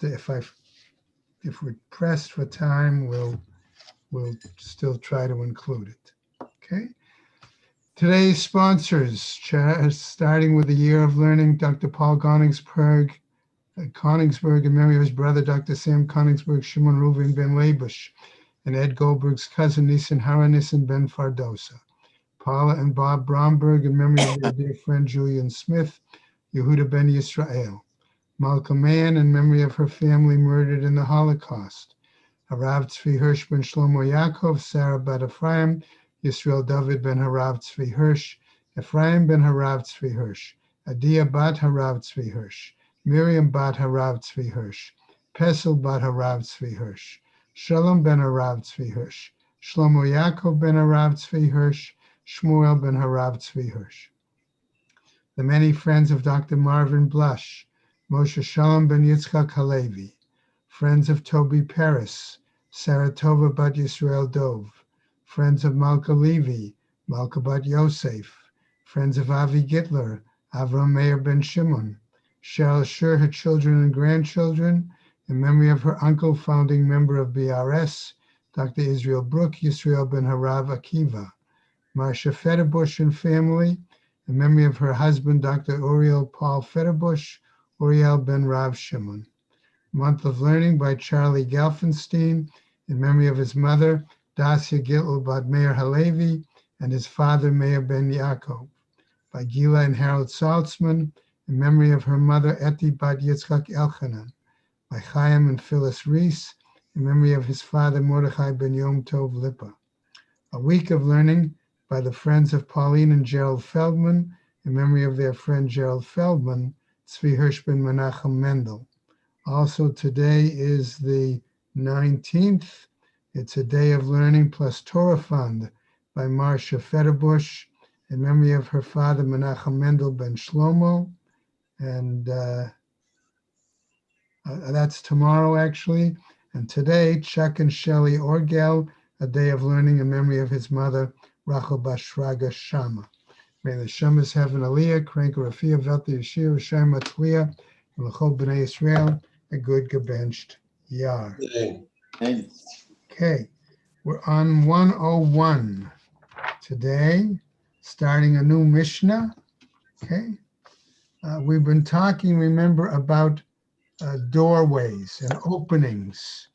if we're pressed for time, we'll still try to include it. Okay. Today's sponsors, starting with the Year of Learning, Dr. Paul Koningsberg in memory of his brother, Dr. Sam Koningsberg, Shimon Reuven ben Labush, and Ed Goldberg's cousin, Nissen Hara Nissen ben Fardosa. Paula and Bob Bromberg in memory of their dear friend, Julian Smith, Yehuda ben Yisrael. Malcolm Mann in memory of her family murdered in the Holocaust. Harav Tzvi Hirsch ben Shlomo Yaakov, Sarah bat Ephraim, Yisrael David ben Harav Tzvi Hirsch, Ephraim ben Harav Tzvi Hirsch, Adia bat Harav Tzvi Hirsch, Miriam bat Harav Tzvi Hirsch, Pesel bat Harav Tzvi Hirsch, Shalom ben Harav Tzvi Hirsch, Shlomo Yaakov ben Harav Tzvi Hirsch, Shmuel ben Harav Tzvi Hirsch. The many friends of Dr. Marvin Blush, Moshe Shalom ben Yitzchak Halevi, friends of Toby Paris, Saratova bat Yisrael Dov, friends of Malka Levi, Malka bat Yosef, friends of Avi Gitler, Avram Meir ben Shimon, Cheryl Schur, her children and grandchildren, in memory of her uncle, founding member of BRS, Dr. Israel Brook, Yisrael ben Harav Akiva, Marcia Fetterbush and family, in memory of her husband, Dr. Uriel Paul Fetterbush, Uriel ben Rav Shimon. Month of Learning by Charlie Gelfenstein, in memory of his mother, Dacia Gittel bat Meir Halevi, and his father, Meir ben Yaakov. By Gila and Harold Saltzman, in memory of her mother, Eti bat Yitzchak Elchanan. By Chaim and Phyllis Reese, in memory of his father, Mordechai ben Yom Tov Lipa. A Week of Learning by the friends of Pauline and Gerald Feldman, in memory of their friend Gerald Feldman, Tzvi Hirsch ben Menachem Mendel. Also today is the 19th. It's a Day of Learning plus Torah Fund by Marcia Fetterbush, in memory of her father, Menachem Mendel ben Shlomo. And that's tomorrow, actually. And today, Chuck and Shelley Orgel, a Day of Learning in memory of his mother, Rachel Bashraga Shama. May the Shamas have an Aliyah, Krank Rafia, Velti Yeshir, Shema Tliya, and L'chol B'nai Yisrael, a good gebenched Yar. Okay, we're on 101 today, starting a new Mishnah. Okay, we've been talking, remember, about doorways and openings.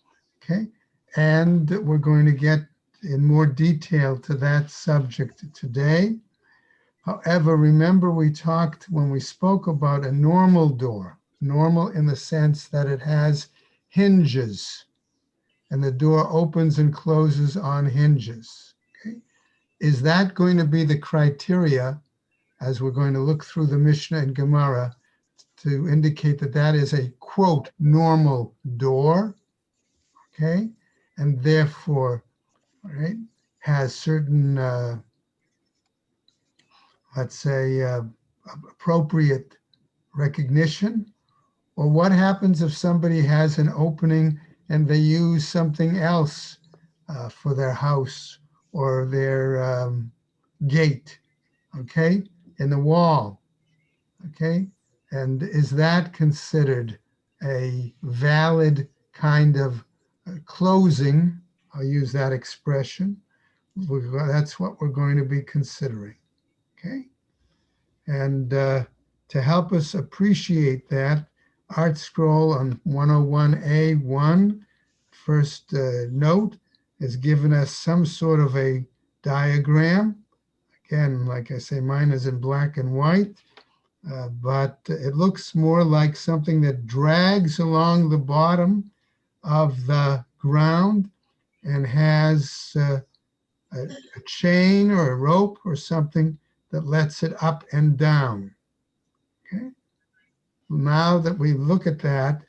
Okay, and we're going to get in more detail to that subject today. However, remember we talked when we spoke about a normal door, normal in the sense that it has hinges and the door opens and closes on hinges. Okay? Is that going to be the criteria, as we're going to look through the Mishnah and Gemara, to indicate that that is a, quote, normal door, okay? And therefore, right, has certain, let's say, appropriate recognition? Or what happens if somebody has an opening and they use something else for their house or their gate, okay, in the wall, okay? And is that considered a valid kind of closing? I'll use that expression. That's what we're going to be considering, okay? And to help us appreciate that, Art Scroll on 101A1, first note, has given us some sort of a diagram. Again, like I say, mine is in black and white, but it looks more like something that drags along the bottom of the ground and has a chain or a rope or something that lets it up and down. Okay. Now that we look at that,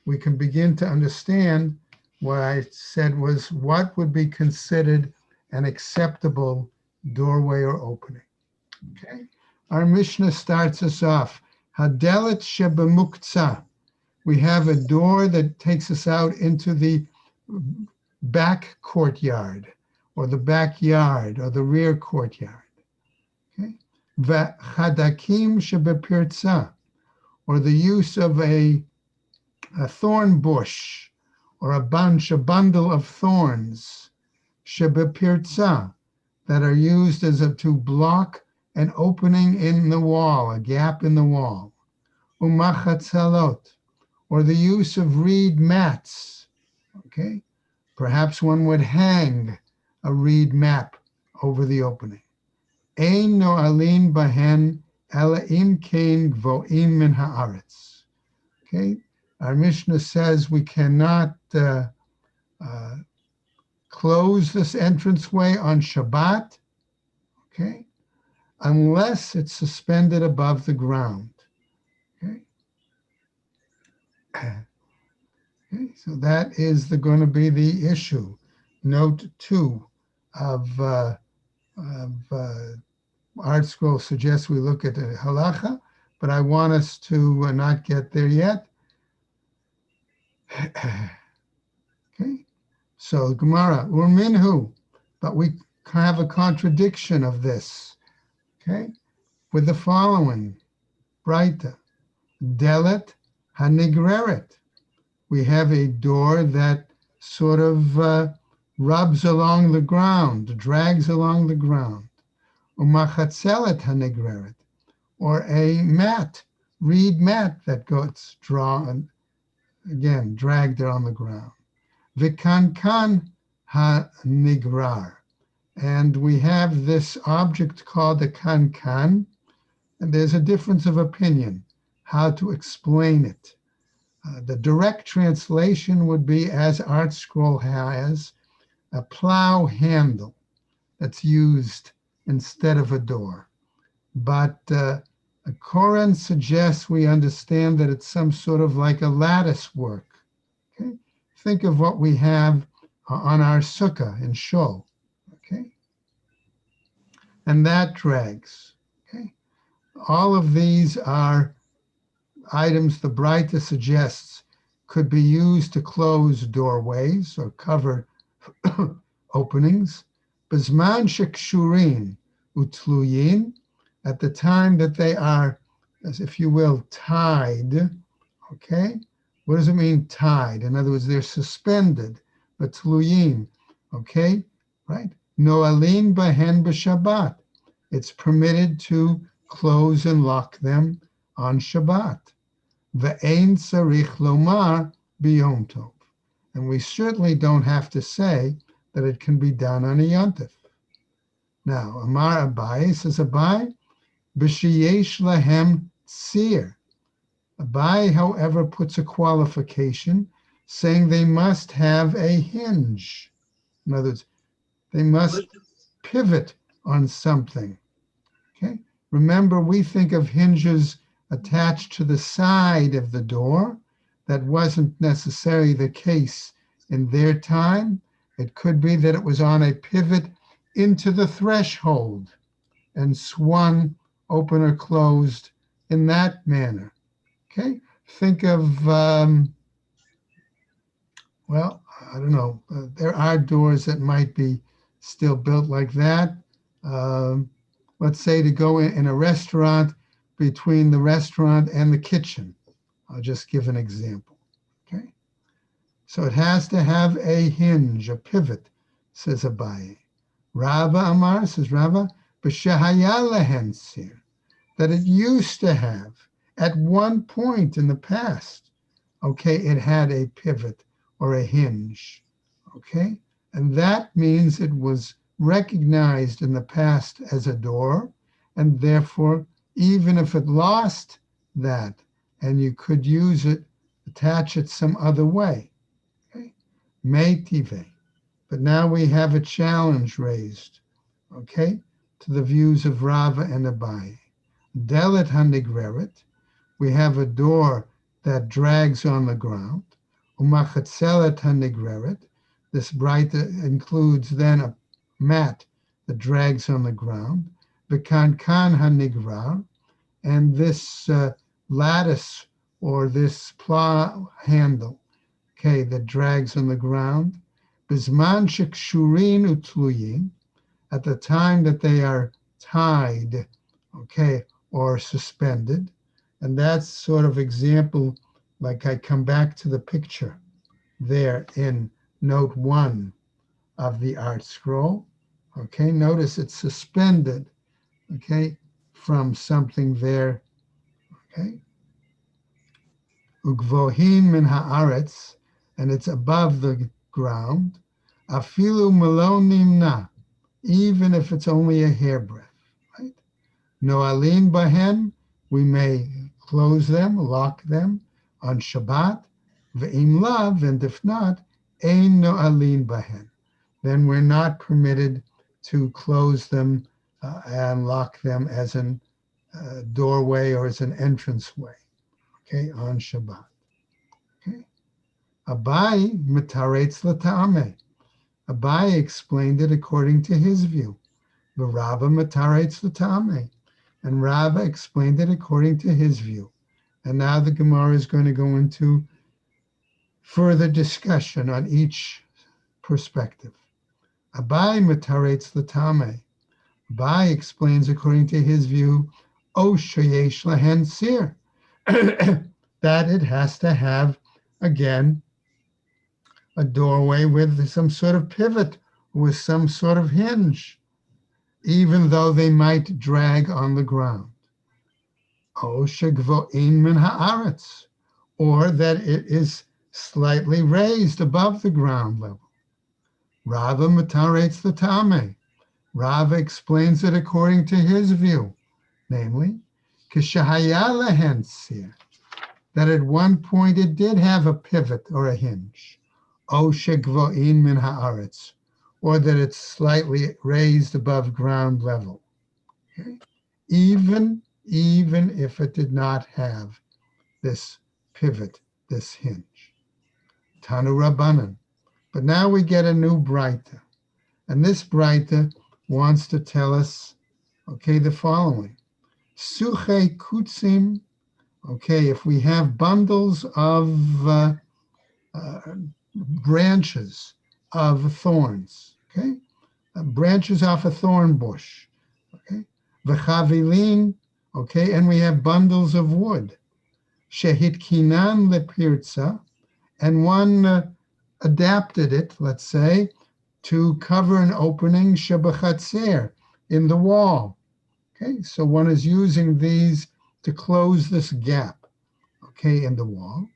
we can begin to understand what I said was what would be considered an acceptable doorway or opening. Okay. Our Mishnah starts us off. Hadelet shebemuktzah. We have a door that takes us out into the back courtyard or the backyard or the rear courtyard. Okay. V'chadakim shebepirtzah, or the use of a a thorn bush, or a bundle of thorns, shebepirtza, that are used to block an opening in the wall, a gap in the wall. Umachatzalot, or the use of reed mats. Okay, perhaps one would hang a reed mat over the opening. Ein no'alin bahen ela im kein gvoim min haaretz. Okay, our Mishnah says we cannot close this entranceway on Shabbat, okay, unless it's suspended above the ground. Okay, okay, so that is going to be the issue. Note 2 of Art Scroll suggests we look at the halacha, but I want us to not get there yet. Okay, so Gemara, Urminhu, but we have a contradiction of this, okay, with the following, Braita, Delet Hanigreret. We have a door that sort of rubs along the ground, drags along the ground. Umachatzelet Hanigreret, or a mat, reed mat that gets drawn, again, dragged on the ground. Vikankan hanigrar. And we have this object called a kankan, and there's a difference of opinion how to explain it. The direct translation would be, as Art Scroll has, a plow handle that's used instead of a door. But Koren suggests we understand that it's some sort of like a lattice work. Okay? Think of what we have on our sukkah in Shul. Okay? And that drags. Okay? All of these are items the Braita suggests could be used to close doorways or cover openings. Bizman shekshurin utluyin, at the time that they are, as if you will, tied. Okay? What does it mean, tied? In other words, they're suspended, but tluyin. Okay? Right? Noalin bahen b'Shabbat. It's permitted to close and lock them on Shabbat. Ve'ein tzarich lomar b'yom tov. And we certainly don't have to say that it can be done on a yontif. Now, Amar Abai says, Abai, b'sheyesh lahem tzir. Abai, however, puts a qualification saying they must have a hinge. In other words, they must pivot on something. Okay? Remember, we think of hinges attached to the side of the door. That wasn't necessarily the case in their time. It could be that it was on a pivot into the threshold and swung open or closed in that manner. Okay? Think of, well, I don't know. There are doors that might be still built like that. Let's say to go in a restaurant, between the restaurant and the kitchen. I'll just give an example. Okay? So it has to have a hinge, a pivot, says Abaye. Rava Amar, says Rava, b'shehaya lehen tzir, that it used to have at one point in the past. Okay, it had a pivot or a hinge. Okay? And that means it was recognized in the past as a door, and therefore, even if it lost that and you could use it, attach it some other way. Okay? Meitive. But now we have a challenge raised, okay, to the views of Rava and Abaye. Delet hanigreret, we have a door that drags on the ground. Umachatzelet hanigreret, this Braita includes then a mat that drags on the ground. Bekankan hanigrar, and this lattice or this plow handle, okay, that drags on the ground. Bizman shekshurin utluyin, at the time that they are tied, okay, or suspended. And that's sort of example like I come back to the picture there in note 1 of the art scroll. Okay, notice it's suspended, okay, from something there. Okay, ugvohin min haaretz, and it's above the ground. Afilu malo nimna, even if it's only a hairbreadth. Right? Noalin bahen, we may close them, lock them on Shabbat. Ve'im lav, and if not, ein noalin bahen. Then we're not permitted to close them and lock them as a doorway or as an entranceway, okay, on Shabbat. Okay. Abai mitaretz l'ta'ameh. Abai explained it according to his view. The Rava mitaretz l'ta'ameh. And Rava explained it according to his view. And now the Gemara is going to go into further discussion on each perspective. Abai mitaretz l'ta'ameh. Abai explains according to his view, O sheyesh lahen sir, that it has to have, again, a doorway with some sort of pivot, with some sort of hinge, even though they might drag on the ground. O shegvo'in min haaretz, or that it is slightly raised above the ground level. Rava mitaretz l'ta'ameh. Rava explains it according to his view, namely, k'shahaya lahen sir, that at one point it did have a pivot or a hinge, o shegvo'in min haaretz, or that it's slightly raised above ground level. Okay? Even if it did not have this pivot, this hinge. Tanu Rabbanan. But now we get a new Braita. And this Braita wants to tell us, okay, the following. Suche kutzim, okay, if we have bundles of branches of thorns, okay, branches off a thorn bush, okay, v'chavilin, okay, and we have bundles of wood, shehitkinan lepirtza, and one adapted it, let's say, to cover an opening shebachatzer, in the wall. Okay, so one is using these to close this gap, okay, in the wall.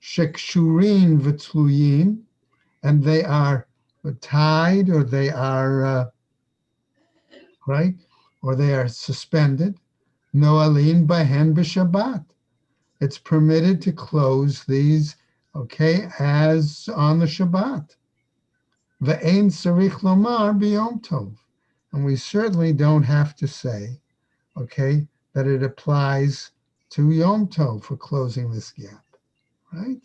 Shekshurin v'tluyin, and they are tied, or they are, right, or they are suspended. Noalin bahen b'Shabbat. It's permitted to close these, okay, as on the Shabbat. Ve'ein tzarich lomar b'yom tov. And we certainly don't have to say, okay, that it applies to Yom Tov for closing this gap, right?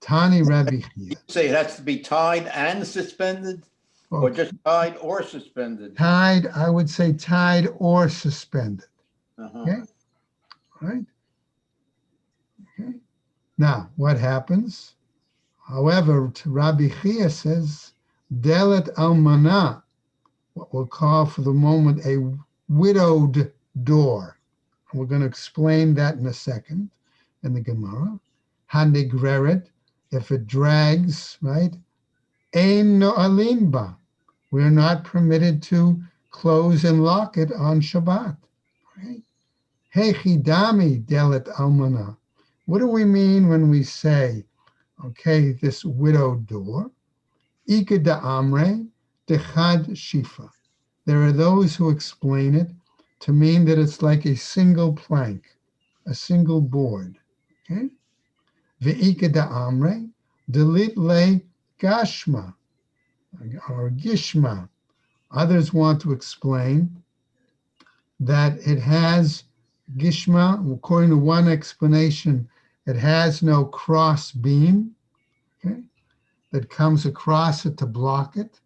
Tani Rabbi Chia. Say it has to be tied and suspended, or just tied or suspended? Tied, I would say tied or suspended. Uh-huh. Okay, right? Okay. Now, what happens? However, Rabbi Chia says, Delet almana, what we'll call for the moment a widowed door. And we're going to explain that in a second in the Gemara. Hanigreret, if it drags, right? Ein no'alin ba. We're not permitted to close and lock it on Shabbat. Right? Hechidami delet almana. What do we mean when we say, okay, this widowed door? Ika da amre dechad shifa. There are those who explain it to mean that it's like a single plank, a single board. Okay? Ve'ika da amre delit le gashma, or gishma. Others want to explain that it has gishma. According to one explanation, it has no cross beam, okay, that comes across it to block it.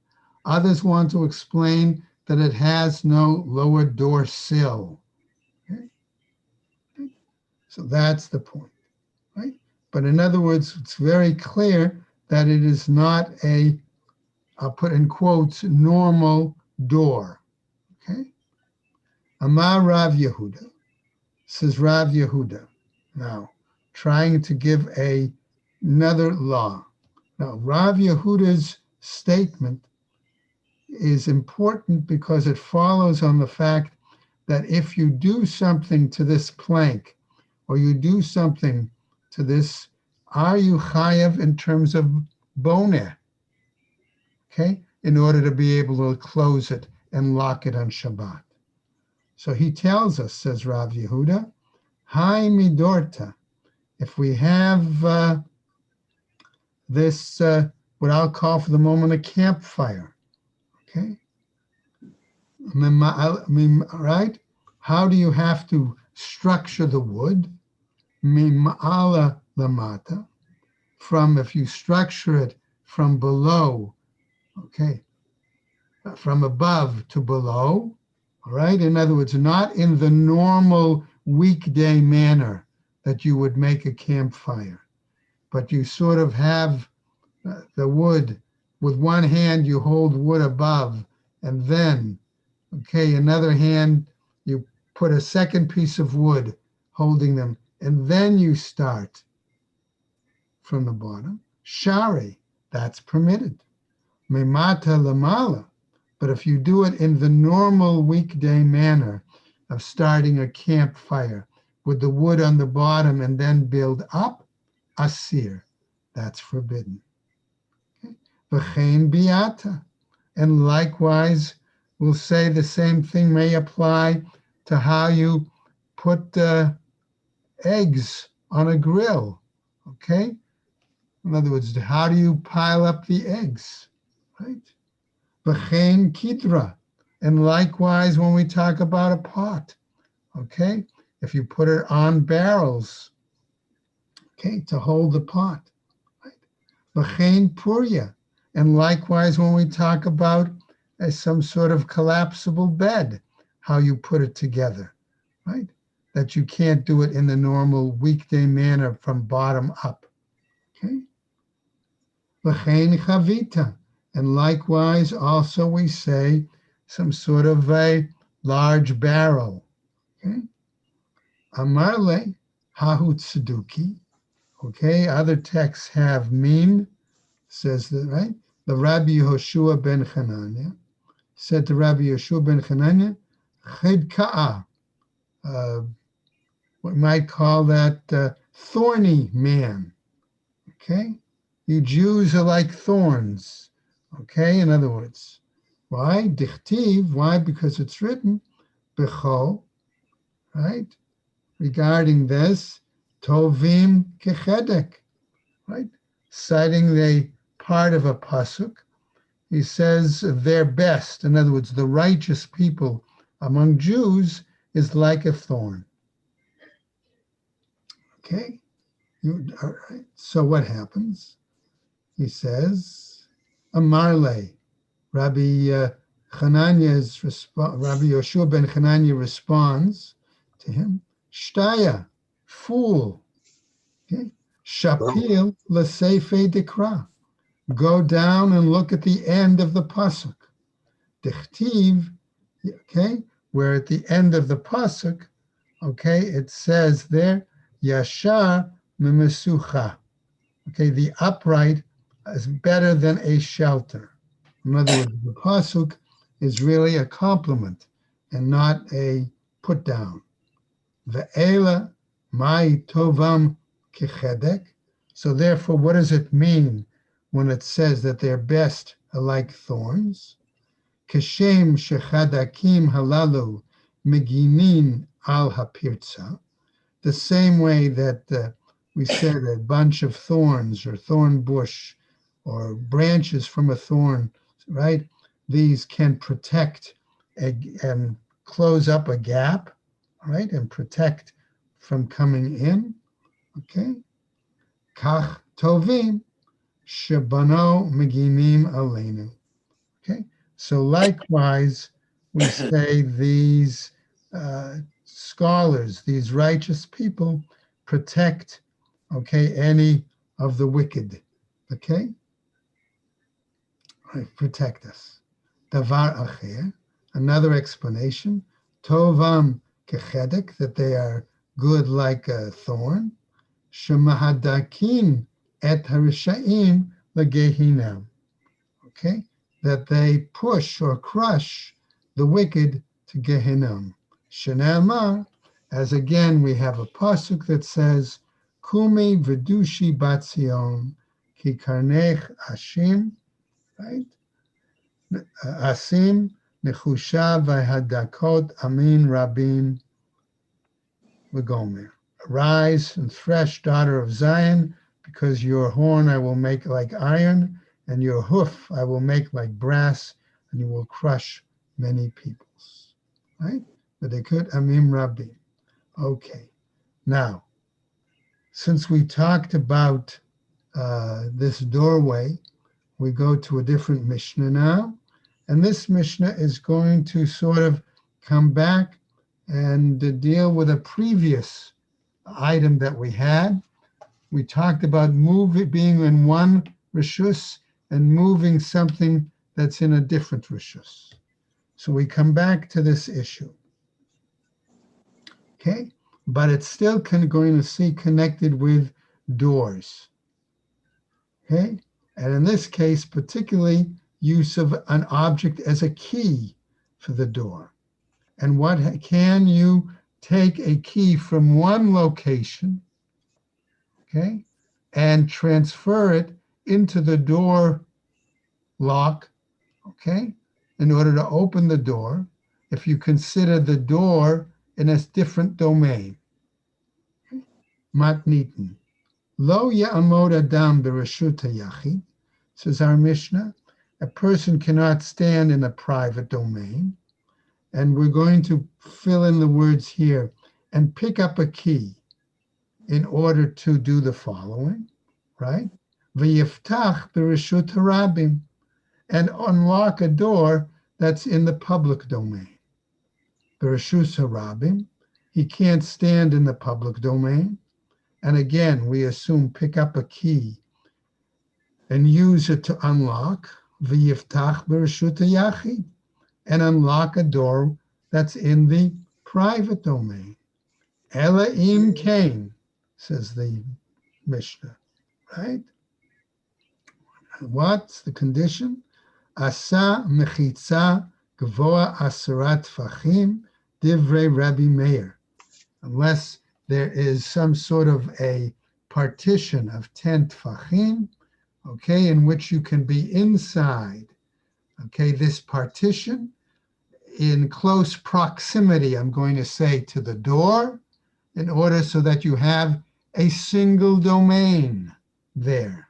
Others want to explain that it has no lower door sill. Okay? So that's the point, right? But in other words, it's very clear that it is not a, I'll put in quotes, normal door. Okay? Amar Rav Yehuda, says Rav Yehuda. Now, trying to give another law. Now, Rav Yehuda's statement is important because it follows on the fact that if you do something to this plank, or you do something to this, are you chayav in terms of boneh? Okay, in order to be able to close it and lock it on Shabbat. So he tells us, says Rav Yehuda, Hai midorta, if we have this, what I'll call for the moment a campfire, okay? Right? How do you have to structure the wood? Mima'ala lamata, from, if you structure it from below, okay, from above to below, all right? In other words, not in the normal weekday manner that you would make a campfire, but you sort of have the wood, with one hand you hold wood above, and then, okay, another hand you put a second piece of wood holding them, and then you start from the bottom. Shari, that's permitted. Memata lamala, but if you do it in the normal weekday manner of starting a campfire with the wood on the bottom and then build up, asir, that's forbidden. V'chein biata, and likewise, we'll say the same thing may apply to how you put eggs on a grill, okay? In other words, how do you pile up the eggs, right? V'chein kidra, and likewise when we talk about a pot, okay? If you put it on barrels, okay, to hold the pot, right? V'chein purya, and likewise when we talk about some sort of collapsible bed, how you put it together, right? That you can't do it in the normal weekday manner from bottom up, okay? V'chein chavita, and likewise also we say some sort of a large barrel, okay? Amarle hahu tzeduki, okay? Other texts have mim, says that, right? The Rabbi Yehoshua ben Hanania said to Rabbi Yehoshua ben Hanania, chidka'ah, we might call that thorny man, okay? You Jews are like thorns, okay? In other words, why? Dichtiv, why? Because it's written, bechol, right? Regarding this, tovim kechedek, right? Citing the part of a pasuk, he says their best, in other words, the righteous people among Jews is like a thorn. Okay? All right. So what happens? He says, Amarle, Rabbi Yoshua ben Hanania responds to him, Shtaya, fool. Okay? Shapil l'seifei dekra. Go down and look at the end of the pasuk. Dichtiv, okay, where at the end of the pasuk, okay, it says there, Yashar mimesucha. Okay, the upright is better than a shelter. In other words, the pasuk is really a compliment and not a put down. Ve'ela mai tovam kechedek. So therefore, what does it mean when it says that their best are like thorns? Keshem shechadakim halalu meginin al hapirza. The same way that we said a bunch of thorns or thorn bush or branches from a thorn, right? These can protect and close up a gap, right? And protect from coming in, okay? Kach tovim shebano meginim aleinu. Okay, so likewise, we say these scholars, these righteous people, protect, okay, any of the wicked, okay? Right, protect us. Davar acher, another explanation, tovam kechedek, that they are good like a thorn. shemahadakin et harishaim legehinam. Okay, that they push or crush the wicked to Gehinnom. Shenamar, as again we have a pasuk that says, Kumi v'dushi batzion ki karnech ashim, right? Asim nechusha v'hadakot amin rabin v'gomer. Arise and thresh, daughter of Zion, because your horn I will make like iron, and your hoof I will make like brass, and you will crush many peoples. Right? But they could amim rabim. Okay. Now, since we talked about this doorway, we go to a different Mishnah now. And this Mishnah is going to sort of come back and deal with a previous item that we had. We talked about being in one rishus and moving something that's in a different rishus. So we come back to this issue. Okay, but it's still going to see connected with doors. Okay, and in this case, particularly use of an object as a key for the door. And what can you take a key from one location, okay, and transfer it into the door lock, okay, in order to open the door, if you consider the door in a different domain. Matnitin. Lo ya'amod adam b'reshut hayachid, says our Mishnah. A person cannot stand in a private domain. And we're going to fill in the words here and pick up a key in order to do the following, right? V'yiftach b'reshut harabim, and unlock a door that's in the public domain. B'reshut harabim, he can't stand in the public domain. And again, we assume pick up a key and use it to unlock, v'yiftach b'reshut hayachid, and unlock a door that's in the private domain. Ela im kain, says the Mishnah, right? What's the condition? Asa mechitza gvoa asarat tfachim divrei Rabbi Meir. Unless there is some sort of a partition of 10 tfachim, okay, in which you can be inside, okay, this partition in close proximity, I'm going to say, to the door, in order so that you have a single domain there,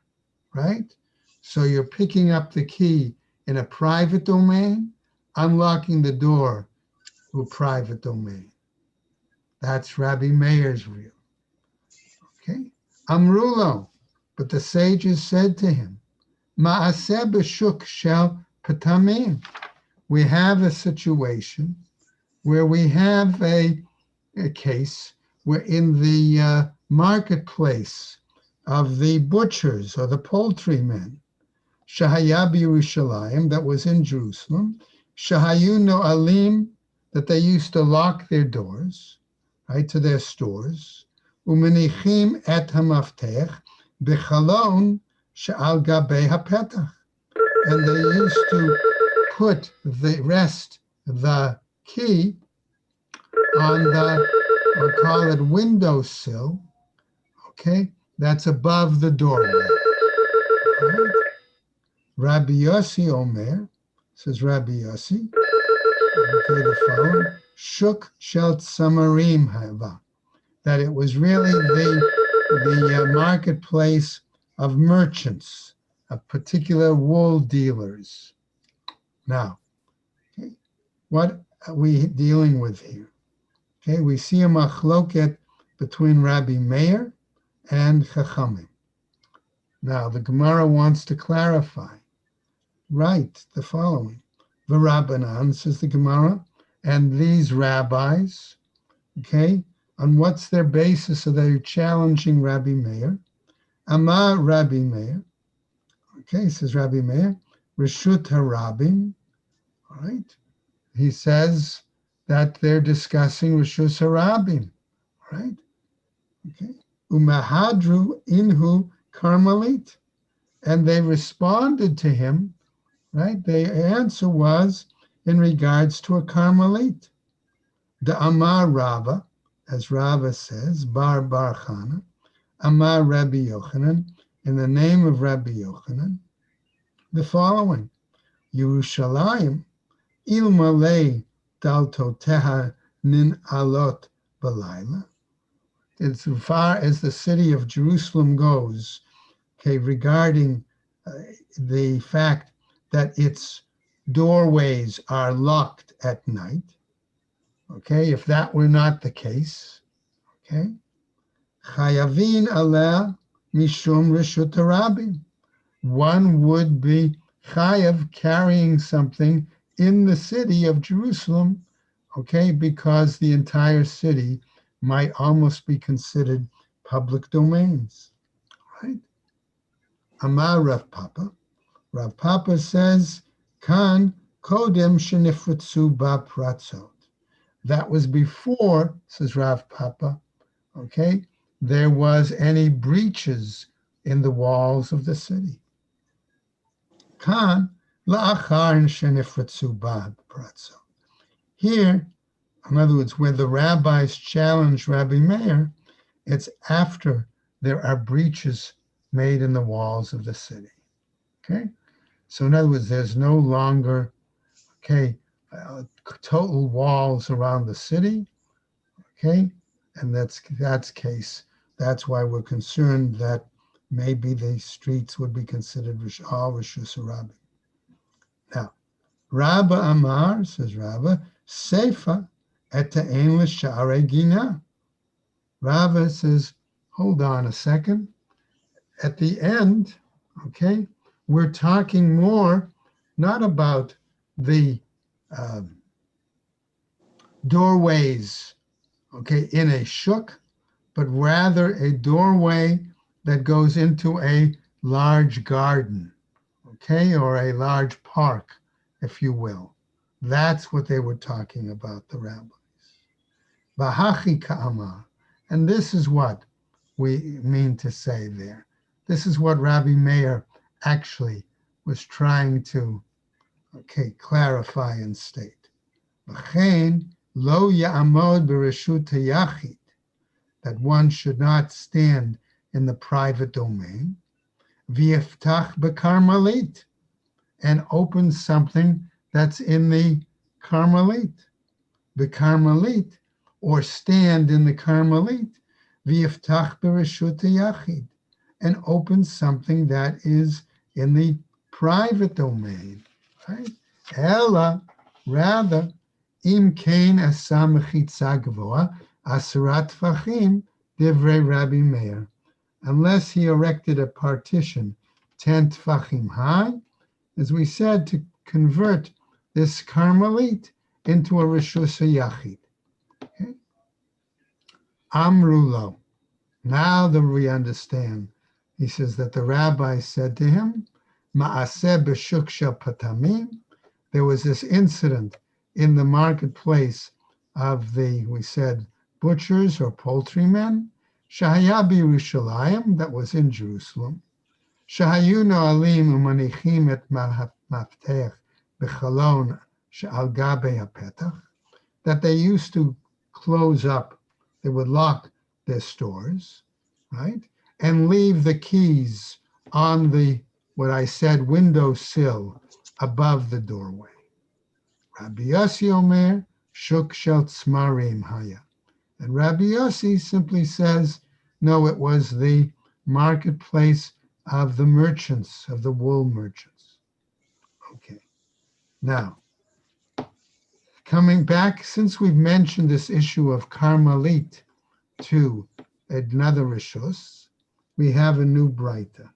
right? So you're picking up the key in a private domain, unlocking the door to a private domain. That's Rabbi Meir's view. Okay? Amrulo, but the sages said to him, Ma'aseh b'shuk shel patamim. We have a situation where we have a case where in the marketplace of the butchers or the poultrymen, Shahaya Yerushalayim, that was in Jerusalem, Shahayu No'alim, that they used to lock their doors, right, to their stores, Umenichim et hamaftech b'chalon she'al gabei hapetach, and they used to put the key on the, we'll call it windowsill, okay, that's above the doorway. Right? Rabbi Yossi Omer, says Rabbi Yossi, okay, the following, Shuk Shel Samarim Hava, that it was really the marketplace of merchants, of particular wool dealers. Now, okay, what are we dealing with here? Okay, we see a machloket between Rabbi Meir and Chachamim. Now, the Gemara wants to clarify. Right, the following. V'Rabbanan, says the Gemara, and these rabbis, okay, on what's their basis? So they're challenging Rabbi Meir. Amar Rabbi Meir, okay, says Rabbi Meir, Reshut HaRabim, all right. He says that they're discussing Reshut HaRabim, right? Okay. Umahadru inhu Carmelit. And they responded to him, right? The answer was in regards to a Carmelite. The Amar Rava, as Rava says, Bar Chana, Amar Rabbi Yochanan, in the name of Rabbi Yochanan, the following: Yerushalayim ilmalei daltoteha nin alot balayla. As far as the city of Jerusalem goes, okay, regarding the fact that its doorways are locked at night, okay, if that were not the case, okay, chayavin aleh mishum reshut harabim, one would be chayav carrying something in the city of Jerusalem, okay, because the entire city might almost be considered public domains, right? Amar Rav Papa. Rav Papa says, Kan kodem shenifratzu ba pratzot. That was before, says Rav Papa, okay, there was any breaches in the walls of the city. Kan la'achar shenifratzu ba pratzot. Here, in other words, where the rabbis challenge Rabbi Meir, it's after there are breaches made in the walls of the city. Okay? So in other words, there's no longer, okay, total walls around the city, okay? And that's case. That's why we're concerned that maybe the streets would be considered all Rishus Harabim. Now, Rabba Amar, says Rabba, Seifa et ta'en l'sha'arei gina. Rabba says, hold on a second. At the end, okay, we're talking more not about the doorways, okay, in a shuk, but rather a doorway that goes into a large garden, okay, or a large park, if you will. That's what they were talking about, the rabbis. Bahachi ka'amar. And this is what we mean to say there. This is what Rabbi Meir actually was trying to, okay, clarify and state. V'chein lo ya'amod b'reshut hayachid, that one should not stand in the private domain. V'yiftach b'karmelit, and open something that's in the Carmelite. The Carmelite, or stand in the Carmelite, v'yiftach b'reshut hayachid, and open something that is in the private domain, right? Ella, rather, im kein asa mechitza gvoa, asrat tfachim, divrei Rabbi Meir, unless he erected a partition 10 tfachim high, as we said, to convert this Carmelite into a Rishus HaYachid. Okay? Amrulo. Now that we understand, he says that the rabbi said to him, Ma'aseh b'shuk shel patamim. There was this incident in the marketplace of the, we said, butchers or poultrymen, Shahaya b'Yerushalayim, that was in Jerusalem. Shahayu no'alim umanichim et maftech b'chalon she'al gabei hapetach, that they used to close up, they would lock their stores, right? And leave the keys on the, what I said, windowsill above the doorway. Rabbi Yossi Omer, Shuk Shel Tzmarim Haya. And Rabbi Yossi simply says, no, it was the marketplace of the merchants, of the wool merchants. Okay. Now, coming back, since we've mentioned this issue of Carmelit to another Rishus, we have a new Braita.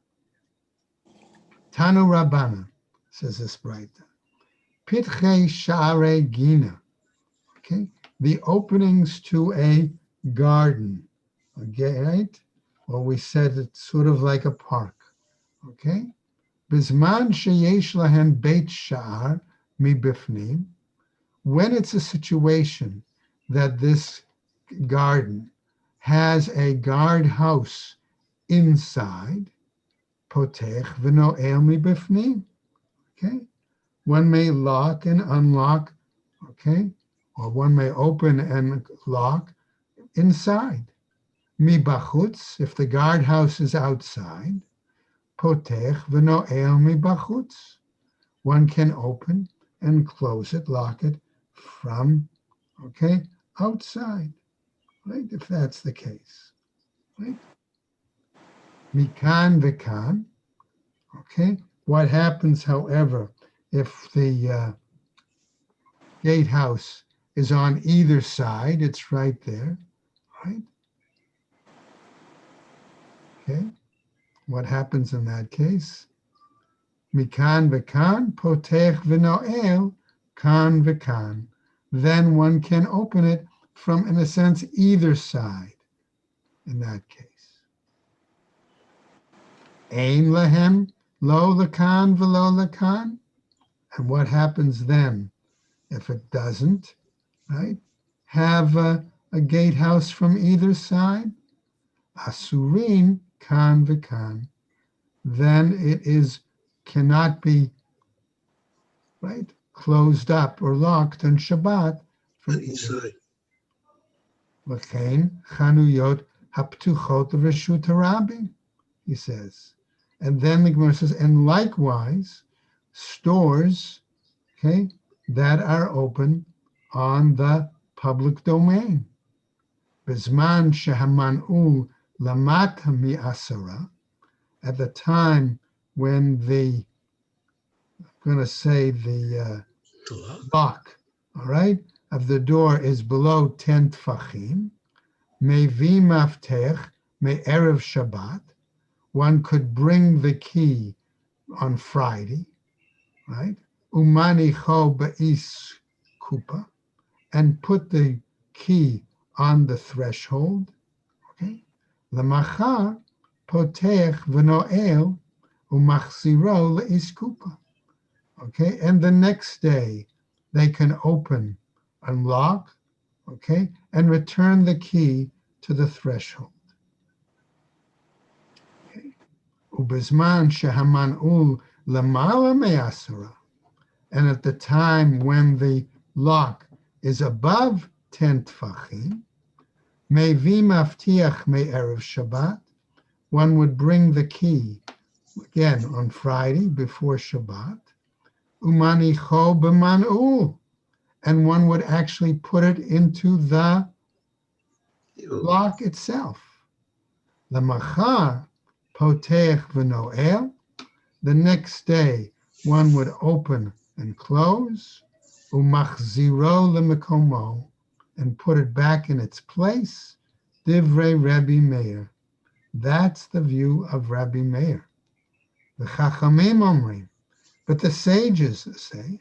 Tanu Rabbana, says this Braita. Pitchei Sha'arei Gina. Okay, the openings to a garden. Okay, right? Or we said it's sort of like a park. Okay? Bizman sheyesh lahem beit sha'ar mibifnim. When it's a situation that this garden has a guardhouse inside, potech v'no'el mibifnim. Okay, one may lock and unlock. Okay, or one may open and lock inside. Mi bachutz, if the guardhouse is outside, potech v'no'el mi bachutz. One can open and close it, lock it from, okay, outside, right? If that's the case, right? Mikan v'kan, okay? What happens, however, if the gatehouse is on either side? It's right there, right? Okay. What happens in that case? Mikan v'kan, potech v'no'el, kan v'kan. Then one can open it from, in a sense, either side in that case. Ein lahem, lo lakan v'lo lakan. And what happens then if it doesn't, right? Have a gatehouse from either side? Asurin kan v'kan. Then it cannot be, right, closed up or locked on Shabbat from either. L'chein chanuyot haptuchot reshut harabim, he says. And then the Gemara says, and likewise, stores, okay, that are open on the public domain. Bizman shehaman'u lamata mi'asara, at the time when the, I'm going to say the lock, all right, of the door is below 10 tfachim, mevi maftech me'erev Shabbat, one could bring the key on Friday, right? Umanicho ba'is kupa, and put the key on the threshold, okay? Lamachar potech v'no'el umachziro le'is kupa, okay? And the next day they can open, unlock, okay, and return the key to the threshold. Ubizman shehaman'u lamala me'asara, and at the time when the lock is above 10 tfachim, mevi maftiach me'erev Shabbat, one would bring the key, again on Friday before Shabbat, umanicho b'man'u, and one would actually put it into the lock itself. Lamachar potech v'no'el, the next day one would open and close, umachziro lemekomo, and put it back in its place, divrei Rabbi Meir. That's the view of Rabbi Meir. The Chachamim omrim, but the sages say,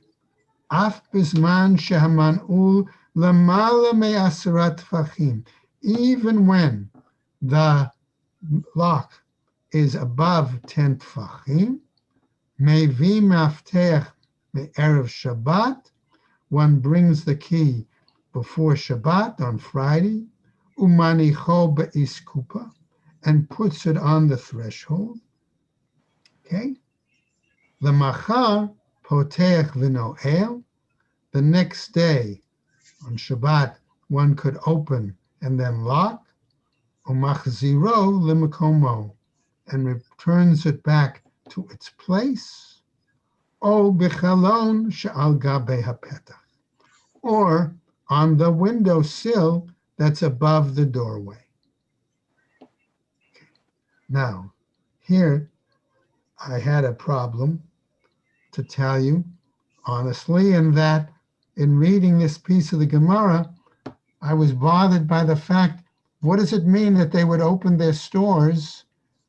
af bizman shehaman'u lamala me'asarat tfachim, even when the lock is above 10 tfachim, mevi maftech me'erev Shabbat, one brings the key before Shabbat on Friday, umanicho ba'is kupa, and puts it on the threshold. Okay? Lamachar potech v'no'el, the next day on Shabbat one could open and then lock, umachziro lemekomo, and returns it back to its place, o bichalon she'al gabe hapetach, or on the windowsill that's above the doorway. Okay. Now, here I had a problem, to tell you honestly, in that in reading this piece of the Gemara, I was bothered by the fact, what does it mean that they would open their stores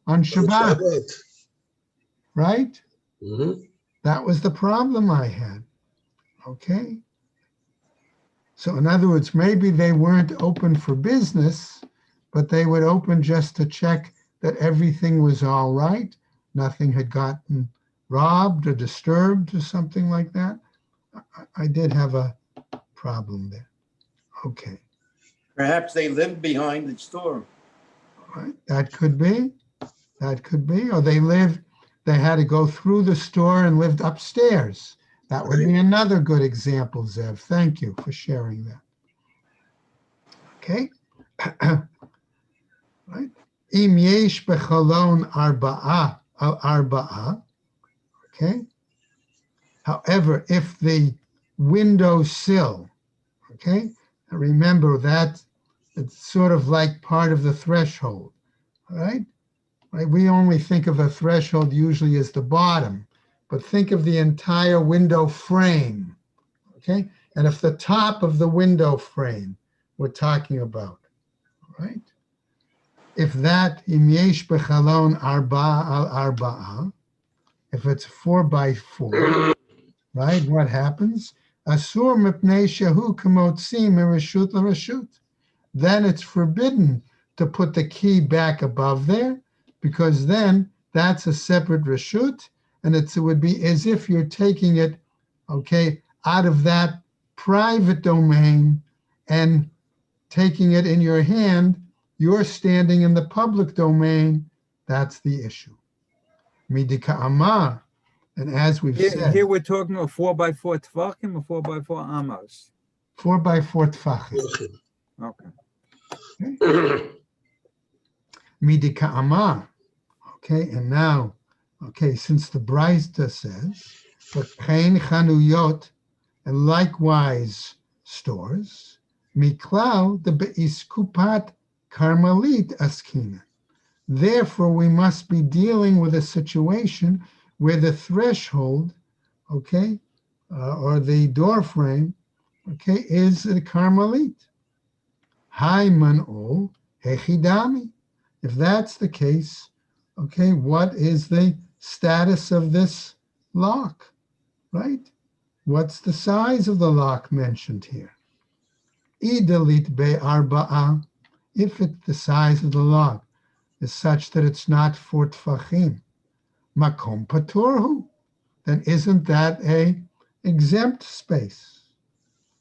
on Shabbat? Right? Mm-hmm. That was the problem I had. Okay? So in other words, maybe they weren't open for business, but they would open just to check that everything was all right, nothing had gotten robbed or disturbed or something like that. I did have a problem there. Okay. Perhaps they lived behind the store. Right? That could be. That could be. Or they had to go through the store and lived upstairs. That would be another good example, Zev. Thank you for sharing that. Okay. Right. Im yesh bechalon arba'a. Okay. However, if the window sill, okay, remember that it's sort of like part of the threshold, right? Right? We only think of a threshold usually as the bottom, but think of the entire window frame, okay? And if the top of the window frame we're talking about, right? If that im yesh bechalon arba'a al arba'a, if it's 4x4, right? What happens? Asur mipnei shehu kamotzi mirashut l'rashut. Then it's forbidden to put the key back above there, because then that's a separate rashut, and it would be as if you're taking it, okay, out of that private domain and taking it in your hand. You're standing in the public domain. That's the issue. Midika amar. And as we've said, Here we're talking of 4x4 tvachim or 4x4 amos. 4x4 tfachim. Okay. Midika amar. Okay, and now, okay, since the Braisa says, v'chein chanuyot, and likewise stores, miklal the beiskupat karmelit askina. Therefore, we must be dealing with a situation where the threshold, okay, or the door frame, okay, is the Carmelit. Hai man'ol hechidami. If that's the case, okay, what is the status of this lock, right? What's the size of the lock mentioned here? Idalit be'arba'a. If the size of the lock is such that it's not 4 tfachim, makom paturhu, then isn't that a exempt space?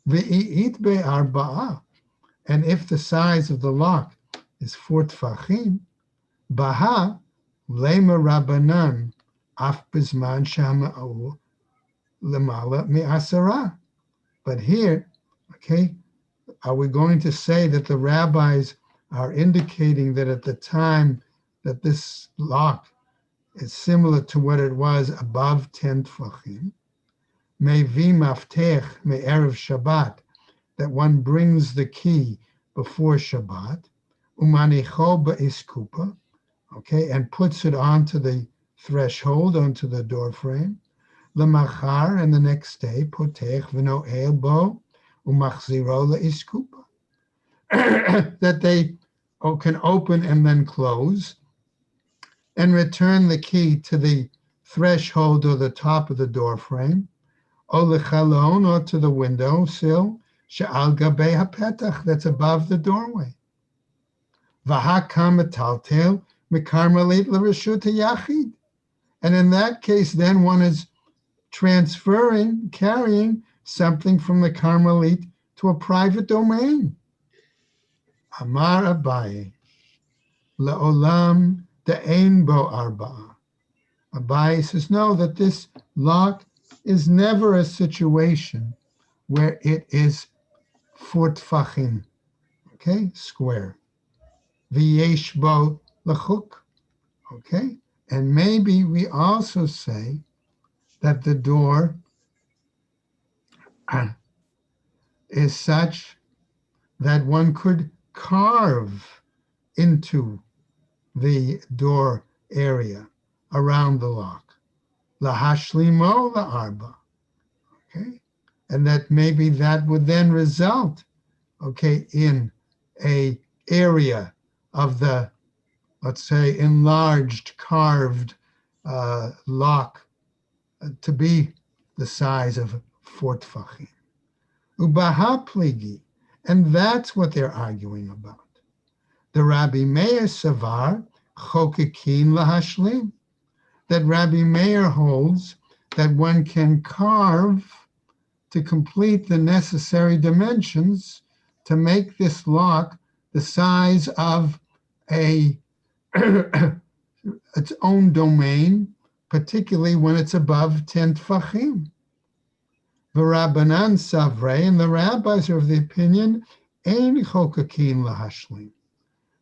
Ve'it be'arba'a, and if the size of the lock is 4 tfachim, baha lema rabbanan af bizman shama'u lemala mi'asara. But here, okay, are we going to say that the rabbis are indicating that at the time that this lock is similar to what it was above 10 tfachim, mevi maftech me'erev Shabbat, that one brings the key before Shabbat, umanicho ba'iskupa, okay, and puts it onto the threshold, onto the door frame, lemachar, and the next day, potech v'no'el bo, umachziro le'iskupa, that they can open and then close, and return the key to the threshold or the top of the door frame, or lechalon, or to the window sill, she'al gabei hapetach, that's above the doorway. V'hakam metaltel mikarmelit l'reshut yachid. And in that case, then one is carrying something from the Carmelit to a private domain. Amar Abaye, le'olam de'ein bo arba'a. Abaye says, no, that this lock is never a situation where it is 4 tfachim, okay, square. V'yesh bo l'chuk, okay? And maybe we also say that the door is such that one could carve into the door area around the lock. Lahashlimo la'arba. Okay? And that maybe that would then result, okay, in a area of the, let's say, enlarged, carved lock to be the size of 4 tfachim. Ubaha pligi, and that's what they're arguing about. The Rabbi Meir savar chokekin lahashlim, that Rabbi Meir holds that one can carve to complete the necessary dimensions to to make this lock the size of its own domain, particularly when it's above 10 tfachim. V'Rabbanan savrei, and the rabbis are of the opinion, ein chokakin lahashlim,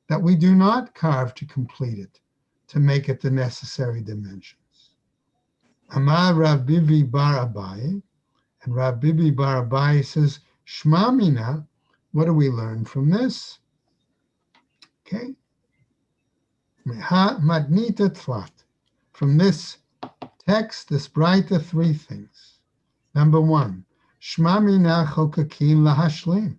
that we do not carve to complete it, to make it the necessary dimensions. Amar Rav Bibi bar Abaye, and Rav Bibi bar Abaye says, Shma mina, what do we learn from this? Okay. Matnita tflat. From this text, this Braita, three things. Number one, Shma mina chokakin lahashlim.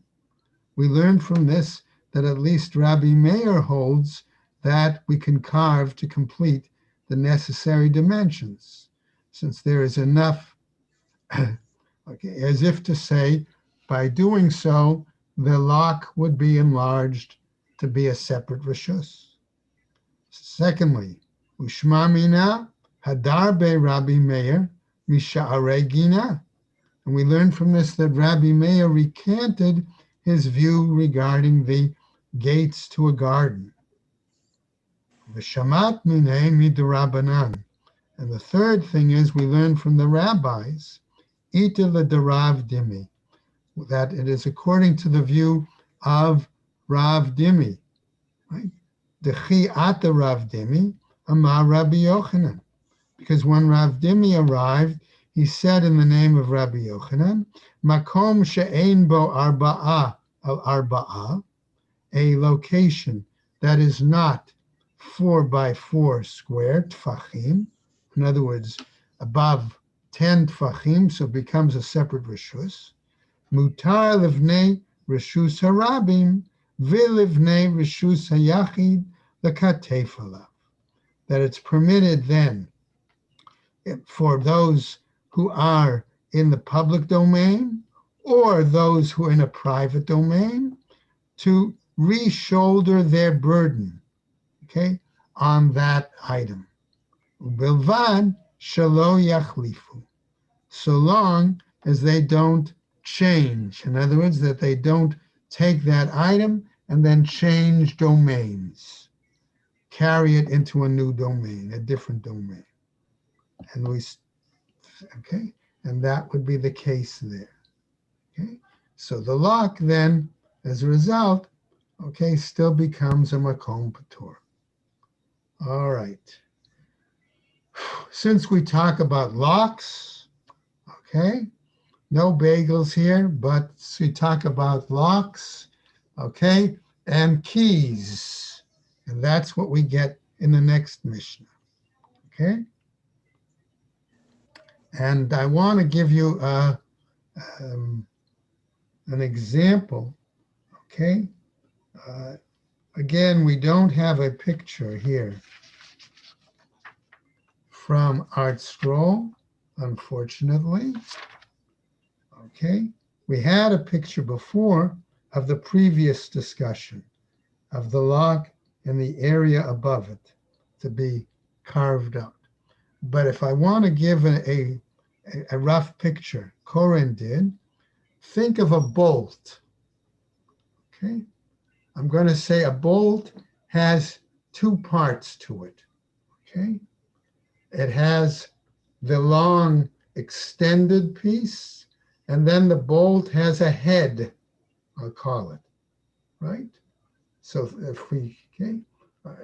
We learn from this that at least Rabbi Meir holds that we can carve to complete the necessary dimensions, since there is enough, okay, as if to say, by doing so, the lock would be enlarged to be a separate reshus. Secondly, Ushma mina hadar be Rabbi Meir misha'arei gina. And we learn from this that Rabbi Meir recanted his view regarding the gates to a garden. V'shamat minei midrabanan. And the third thing is we learn from the rabbis, ita l'darav dimi, that it is according to the view of Rav Dimi, right? Dechi ata Rav Dimi, amar Rabbi Yochanan. Because when Rav Dimi arrived, he said in the name of Rabbi Yochanan, Makom she'ein bo arba'ah al-arba'ah, a location that is not 4 by 4 square tfachim, in other words, above 10 tfachim, so it becomes a separate reshus. Mutar livnei reshus harabim, v'livnei reshus hayachid l'katef alav. That it's permitted then for those who are in the public domain or those who are in a private domain to re-shoulder their burden, okay, on that item. Bilvad shelo yachlifu, so long as they don't change. In other words, that they don't take that item and then change domains, carry it into a new domain, a different domain. And okay, and that would be the case there. Okay, so the lock then, as a result, okay, still becomes a makom patur. All right. Since we talk about locks, okay, no bagels here, but we talk about locks, okay, and keys. And that's what we get in the next Mishnah, okay? And I want to give you an example, okay? Again, we don't have a picture here from Art Scroll, unfortunately. Okay, we had a picture before of the previous discussion of the lock and the area above it to be carved out. But if I want to give a rough picture, Corin did, think of a bolt. Okay, I'm going to say a bolt has two parts to it. Okay, it has the long extended piece, and then the bolt has a head, I'll call it, right? So if we, okay,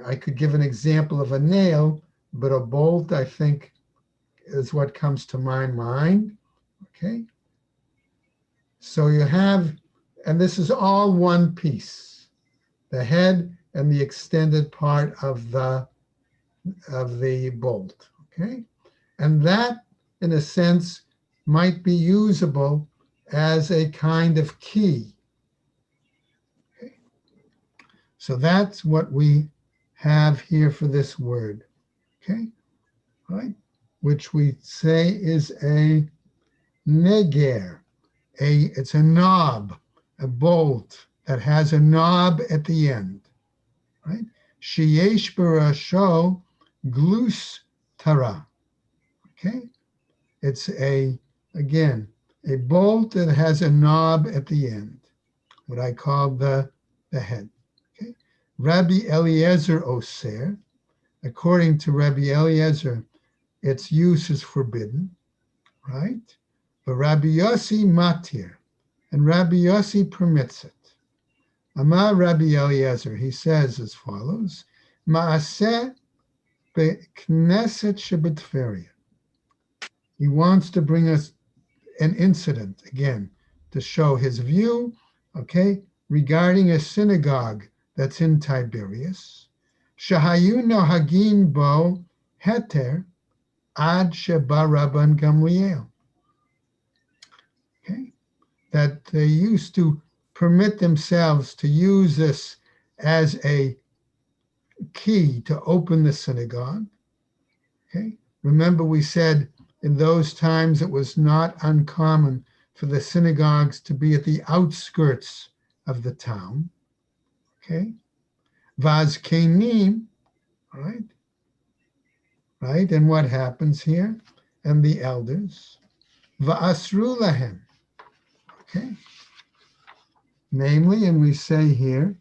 I could give an example of a nail, but a bolt, I think, is what comes to my mind, okay? So you have, and this is all one piece, the head and the extended part of the bolt, okay? And that, in a sense, might be usable as a kind of key. Okay? So that's what we have here for this word, okay? Right? Which we say is a neger. It's a knob, a bolt that has a knob at the end, right? Sheyesh barasho glus tara. Okay, it's again, a bolt that has a knob at the end. what I call the head. Okay. Rabbi Eliezer Oser, according to Rabbi Eliezer, its use is forbidden, right? But Rabbi Yossi matir, and Rabbi Yossi permits it. Amar Rabbi Eliezer, he says as follows, Maaseh be'knesset shebetferia. He wants to bring us an incident, again, to show his view, okay, regarding a synagogue that's in Tiberias. Shahayu nohagin bo heter ad sheba Rabban Gamliel. Okay, that they used to permit themselves to use this as a key to open the synagogue. Okay, remember we said in those times it was not uncommon for the synagogues to be at the outskirts of the town. Okay, Vazkenim, right, and what happens here? And the elders, Va'asru lahem. Okay, namely, and we say here,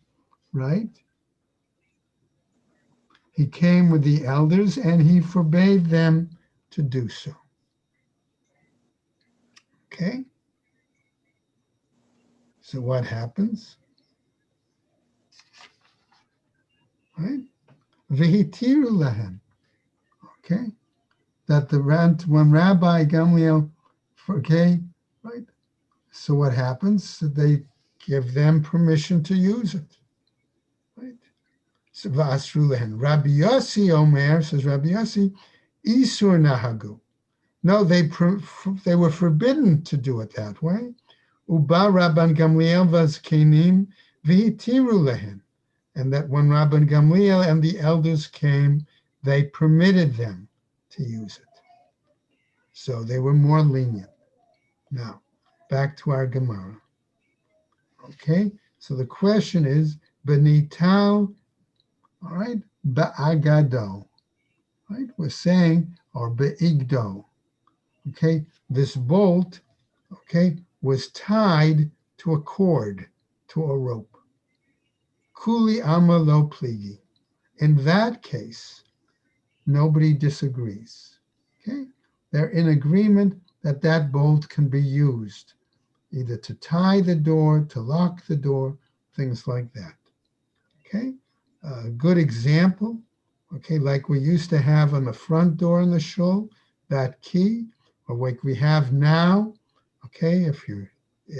right? He came with the elders and he forbade them to do so. Okay? So what happens? Right? Vihitiru lahem. Okay? That when Rabbi Gamliel, okay, right? So what happens? They give them permission to use it. Right? So Va'asru lahem. Rabbi Yossi Omer, says Rabbi Yossi, Isur nahagu. No, they were forbidden to do it that way. Uba Rabban Gamliel vazkenim v'hitiru lehem, and that when Rabban Gamliel and the elders came, they permitted them to use it. So they were more lenient. Now, back to our Gemara. Okay, so the question is, benital, all right, ba'agado, right? We're saying, or be'igdo. Okay, this bolt, okay, was tied to a cord, to a rope. Kuli ama lo pligi. In that case, nobody disagrees. Okay, they're in agreement that that bolt can be used either to tie the door, to lock the door, things like that. Okay, a good example, okay, like we used to have on the front door in the shul, that key, or like we have now, okay, if you're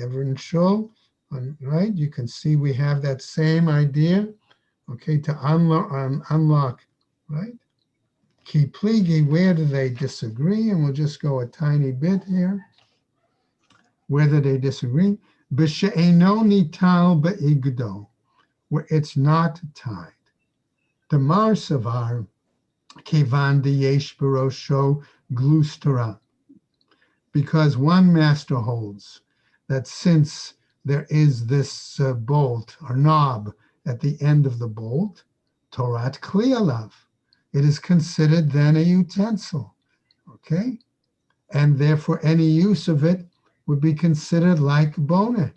ever in shul, right, you can see we have that same idea, okay, to unlock, right? Ki pligi, where do they disagree? And we'll just go a tiny bit here. Whether they disagree, b'she'eno nital be'igdo, where it's not tied. Damar savar kevan yesh barosho glustera, because one master holds that since there is this bolt or knob at the end of the bolt, Torat kli alav, it is considered then a utensil, okay? And therefore any use of it would be considered like bona,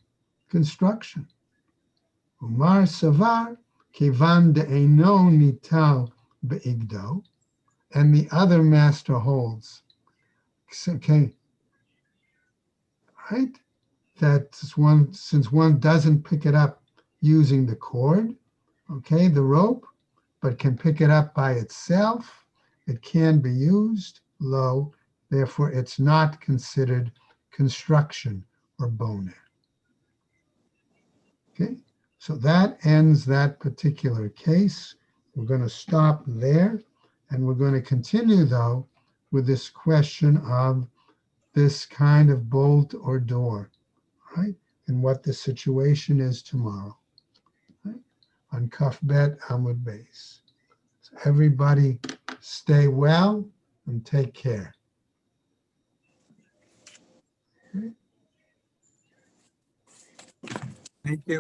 construction. Umar savar kevan de'eno nital be'igdo, and the other master holds, okay, right? That since one doesn't pick it up using the cord, okay, the rope, but can pick it up by itself, it can be used low, therefore it's not considered construction or bona. Okay, so that ends that particular case. We're going to stop there, and we're going to continue, though, with this question of this kind of bolt or door, right? And what the situation is tomorrow, right? On Kaf Bet Amud Beis. So everybody stay well and take care. Okay? Thank you.